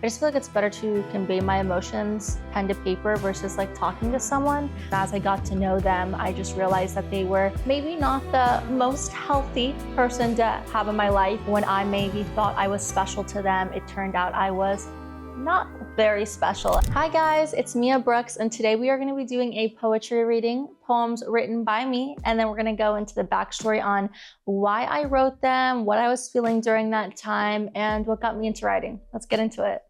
I just feel like it's better to convey my emotions pen to paper versus like talking to someone. As I got to know them, I just realized that they were maybe not the most healthy person to have in my life. When I maybe thought I was special to them, it turned out I was not very special. Hi guys, it's Mia Brooks, and today we are going to be doing a poetry reading, poems written by me, and then we're going to go into the backstory on why I wrote them, what I was feeling during that time, and what got me into writing. Let's get into it.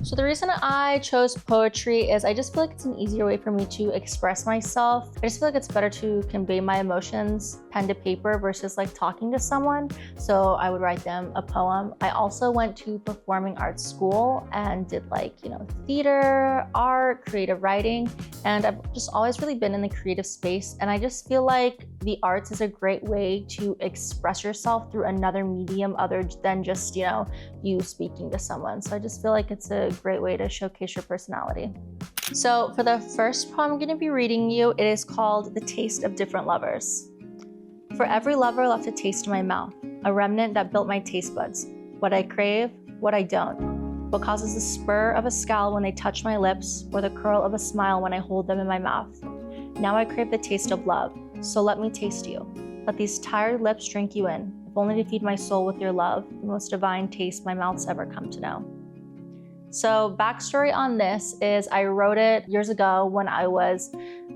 So the reason I chose poetry is I just feel like it's an easier way for me to express myself. I just feel like it's better to convey my emotions pen to paper versus like talking to someone. So I would write them a poem. I also went to performing arts school and did theater, art, creative writing, and I've just always really been in the creative space. And I just feel like the arts is a great way to express yourself through another medium other than just, you speaking to someone. So I just feel like it's a great way to showcase your personality. So for the first poem I'm going to be reading you, it is called The Taste of Different Lovers. For every lover left a taste in my mouth, a remnant that built my taste buds, what I crave, what I don't, what causes the spur of a scowl when they touch my lips, or the curl of a smile when I hold them in my mouth. Now I crave the taste of love, so let me taste you. Let these tired lips drink you in, if only to feed my soul with your love, the most divine taste my mouth's ever come to know. So backstory on this is I wrote it years ago when I was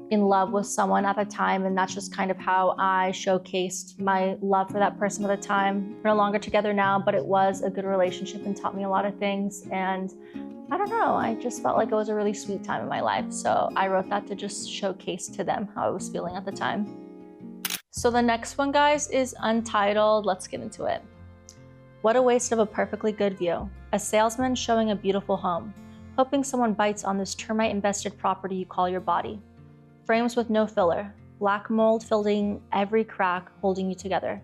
in love with someone at the time, and that's just kind of how I showcased my love for that person at the time. We're no longer together now, but it was a good relationship and taught me a lot of things, and I don't know, I just felt like it was a really sweet time in my life. So I wrote that to just showcase to them how I was feeling at the time. So the next one, guys, is Untitled. Let's get into it. What a waste of a perfectly good view. A salesman showing a beautiful home, hoping someone bites on this termite-infested property you call your body. Frames with no filler, black mold filling every crack holding you together,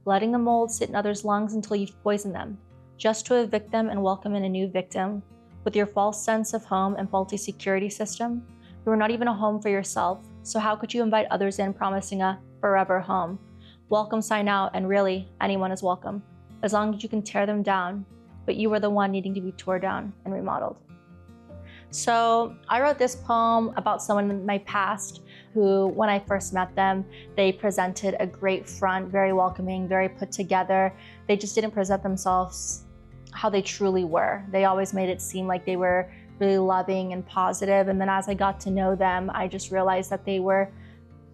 letting the mold sit in others' lungs until you've poisoned them, just to evict them and welcome in a new victim. With your false sense of home and faulty security system, you are not even a home for yourself, so how could you invite others in promising a forever home? Welcome sign out, and really, anyone is welcome, as long as you can tear them down, but you were the one needing to be torn down and remodeled. So I wrote this poem about someone in my past who, when I first met them, they presented a great front, very welcoming, very put together. They just didn't present themselves how they truly were. They always made it seem like they were really loving and positive. And then as I got to know them, I just realized that they were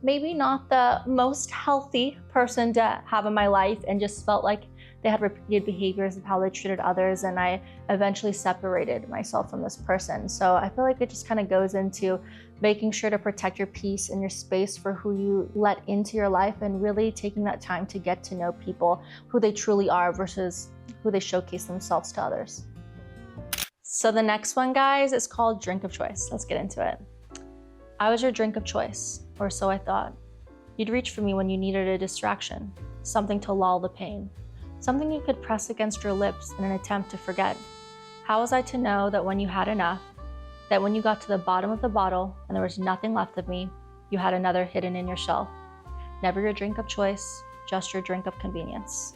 maybe not the most healthy person to have in my life, and just felt like they had repeated behaviors of how they treated others, and I eventually separated myself from this person. So I feel like it just kind of goes into making sure to protect your peace and your space for who you let into your life, and really taking that time to get to know people, who they truly are versus who they showcase themselves to others. So the next one, guys, is called Drink of Choice. Let's get into it. I was your drink of choice, or so I thought. You'd reach for me when you needed a distraction, something to lull the pain. Something you could press against your lips in an attempt to forget. How was I to know that when you had enough, that when you got to the bottom of the bottle and there was nothing left of me, you had another hidden in your shelf? Never your drink of choice, just your drink of convenience.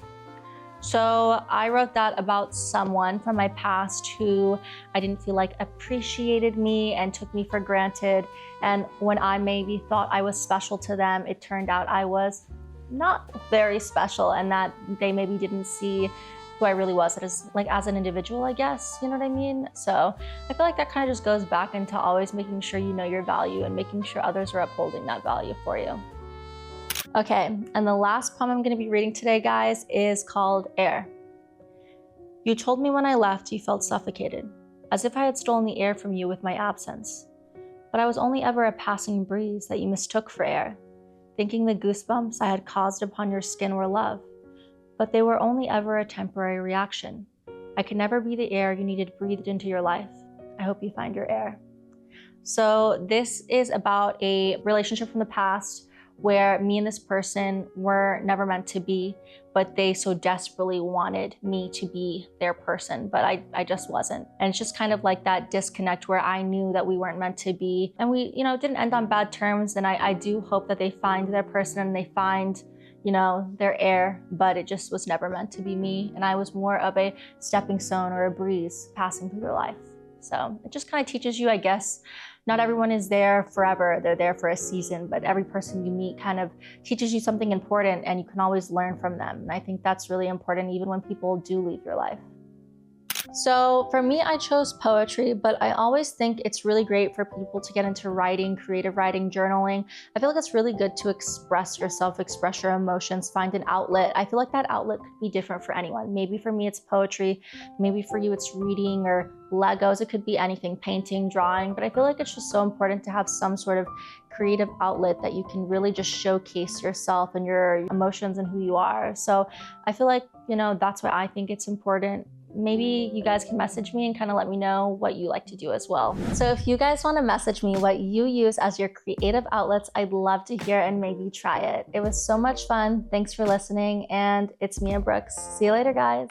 So I wrote that about someone from my past who I didn't feel like appreciated me and took me for granted. And when I maybe thought I was special to them, it turned out I was not very special, and that they maybe didn't see who I really was as an individual, I guess, you know what I mean? So I feel like that kind of just goes back into always making sure you know your value and making sure others are upholding that value for you. Okay, and the last poem I'm going to be reading today, guys, is called Air. You told me when I left you felt suffocated, as if I had stolen the air from you with my absence. But I was only ever a passing breeze that you mistook for air, thinking the goosebumps I had caused upon your skin were love, but they were only ever a temporary reaction. I could never be the air you needed breathed into your life. I hope you find your air. So this is about a relationship from the past where me and this person were never meant to be, but they so desperately wanted me to be their person, but I just wasn't. And it's just kind of like that disconnect where I knew that we weren't meant to be, and we, didn't end on bad terms. And I do hope that they find their person and they find, their air, but it just was never meant to be me. And I was more of a stepping stone or a breeze passing through their life. So it just kind of teaches you, I guess, not everyone is there forever. They're there for a season, but every person you meet kind of teaches you something important, and you can always learn from them. And I think that's really important even when people do leave your life. So for me, I chose poetry, but I always think it's really great for people to get into writing, creative writing, journaling. I feel like it's really good to express yourself, express your emotions, find an outlet. I feel like that outlet could be different for anyone. Maybe for me, it's poetry. Maybe for you, it's reading or Legos. It could be anything, painting, drawing, but I feel like it's just so important to have some sort of creative outlet that you can really just showcase yourself and your emotions and who you are. So I feel like, that's why I think it's important. Maybe you guys can message me and kind of let me know what you like to do as well. So if you guys want to message me what you use as your creative outlets, I'd love to hear and maybe try it. It was so much fun. Thanks for listening. And it's Mia Brooks. See you later, guys.